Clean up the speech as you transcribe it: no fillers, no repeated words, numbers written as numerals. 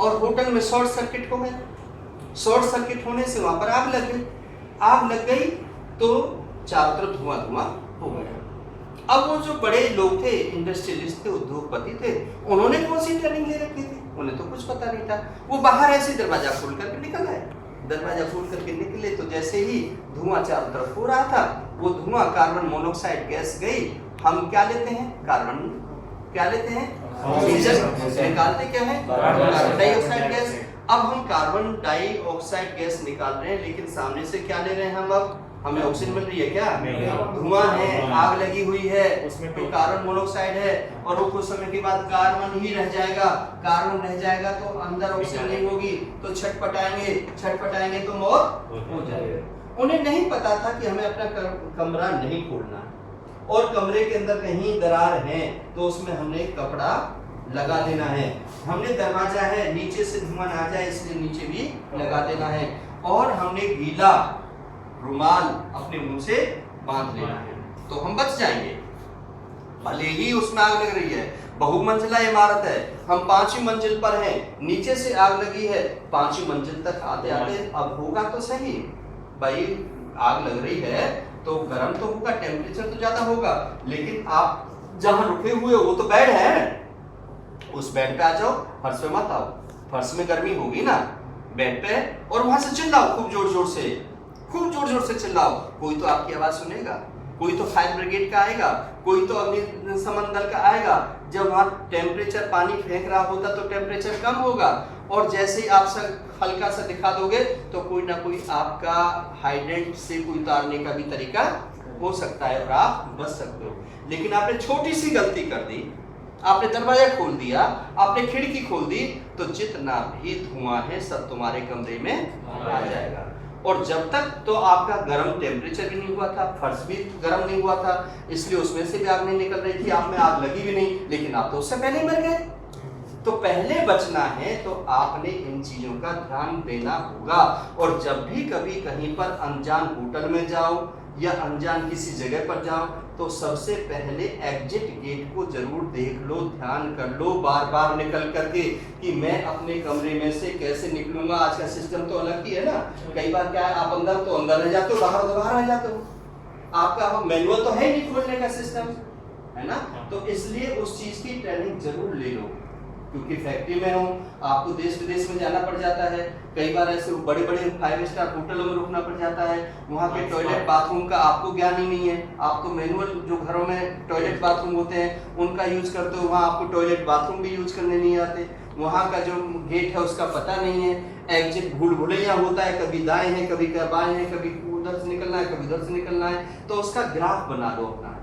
और होटल में short circuit हो गया। शॉर्ट सर्किट होने से वहां पर आग लग गई। आग लग गई तो चारों तरफ धुआं धुआं हो गया। अब वो जो बड़े लोग थे, इंडस्ट्रियलिस्ट थे, उद्योगपति थे, उन्होंने कौन सी ट्रेनिंग ले रखी थी? उन्हें तो कुछ पता नहीं था। वो बाहर ऐसे दरवाजा खोल करके निकल आए। दरवाजा खोल करके निकले तो जैसे ही धुआं चारों तरफ हो रहा था, वो धुआं कार्बन मोनोऑक्साइड गैस गई। हम क्या लेते हैं? कार्बन क्या लेते हैं? ऑक्सीजन। निकालते क्या है? Carbon dioxide gas. अब हम कार्बन डाइऑक्साइड गैस निकाल रहे हैं, लेकिन सामने से क्या ले रहे हैं हम? अब हमें ऑक्सीजन मिल रही है क्या? धुआं है, आग लगी हुई है, उसमें तो कार्बन मोनोऑक्साइड है, और वो कुछ समय के बाद कार्बन ही रह जाएगा। कार्बन रह जाएगा तो अंदर ऑक्सीजन नहीं होगी, तो छटपटाएंगे तो मौत हो जाएगी। उन्हें नहीं पता था कि हमें अपना कमरा नहीं खोलना, और कमरे के अंदर कहीं दरार है तो उसमें हमने कपड़ा लगा देना है। हमने दरवाजा है, नीचे से धुआं ना जाए इसलिए नीचे भी लगा देना है, और हमने गीला रुमाल अपने मुंह से बांध लेना है, तो हम बच जाएंगे। भले ही उसमें आग लग रही है, बहुमंजिला इमारत है, हम 5वीं मंजिल पर हैं, नीचे से आग लगी है, 5वीं मंजिल तक आते आते अब होगा तो सही भाई, आग लग रही है तो गर्म तो होगा, टेम्परेचर तो ज्यादा होगा, लेकिन आप जहां रुके हुए हो वो तो बेड है, उस बेड पे आ जाओ, फर्श पे मत आओ। फर्श में गर्मी होगी ना, बेड पे, और वहां से चिल्लाओ खूब जोर जोर से चिल्लाओ। कोई तो आपकी आवाज सुनेगा, कोई तो फायर ब्रिगेड का आएगा, कोई तो अग्निशमन दल का आएगा। जब वहां टेम्परेचर पानी फेंक रहा होता तो टेम्परेचर कम होगा, और जैसे ही आप हल्का सा दिखा दोगे तो कोई ना कोई आपका हाइड्रेंट से कोई उतारने का भी तरीका हो सकता है और आप बच सकते हो। लेकिन आपने छोटी सी गलती कर दी, आपने दरवाजा खोल दिया, आपने खिड़की खोल दी, तो जितना भी धुआं है सब तुम्हारे कमरे में आ जाएगा। और जब तक तो आपका गर्म टेम्परेचर भी नहीं हुआ था, फर्श भी गर्म नहीं हुआ था, इसलिए उसमें से भी आग नहीं निकल रही थी, आप में आग लगी भी नहीं, लेकिन आप तो उससे पहले ही मर गए। तो पहले बचना है तो आपने इन चीजों का ध्यान देना होगा। और जब भी कभी कहीं पर अनजान होटल में जाओ या अनजान किसी जगह पर जाओ, तो सबसे पहले एग्जिट गेट को जरूर देख लो, ध्यान कर लो, बार बार निकल करके कि मैं अपने कमरे में से कैसे निकलूंगा। आज का सिस्टम तो अलग ही है ना, कई बार क्या है, आप अंदर तो अंदर रह जाते हो, बाहर तो बाहर रह जाते हो, आपका मैनुअल तो है नहीं खोलने का सिस्टम, है ना। तो इसलिए उस चीज की ट्रेनिंग जरूर ले लो, क्योंकि फैक्ट्री में हो, आपको देश विदेश में जाना पड़ जाता है, कई बार ऐसे बड़े बड़े 5 स्टार होटलों में रुकना पड़ जाता है, वहाँ के टॉयलेट बाथरूम का आपको ज्ञान ही नहीं है, आपको मैनुअल जो घरों में टॉयलेट बाथरूम होते हैं उनका यूज करते हो, वहाँ आपको टॉयलेट बाथरूम भी यूज करने नहीं आते, वहाँ का जो गेट है उसका पता नहीं है, एग्जिट भूल भुलैया होता है, कभी दाएं है, कभी बाएं है, कभी उधर से निकलना है, कभी उधर से निकलना है, तो उसका ग्राफ बना लो अपना।